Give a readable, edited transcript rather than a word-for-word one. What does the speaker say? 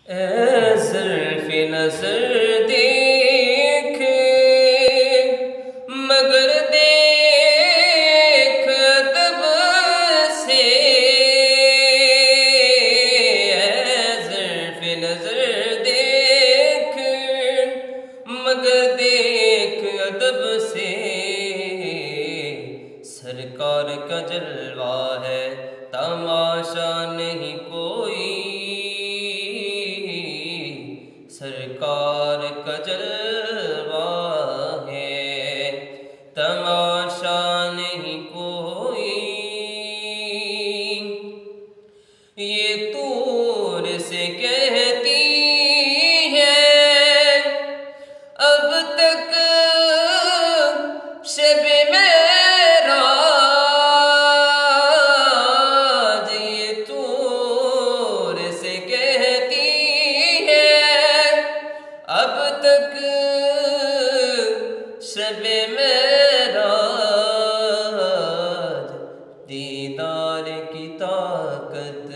اے ظرف نظر دیکھ مگر دیکھ ادب سے، اے ظرف نظر دیکھ مگر دیکھ ادب سے، سرکار کا جلوہ ہے تماشا نہیں کوئی، سرکار کا جلوہ ہے تماشا نہیں کوئی۔ یہ طور سے کہتی ہے اب تک شب معراج، یہ طور سے کہتی ہے اب تک شب معراج، دیدار کی طاقت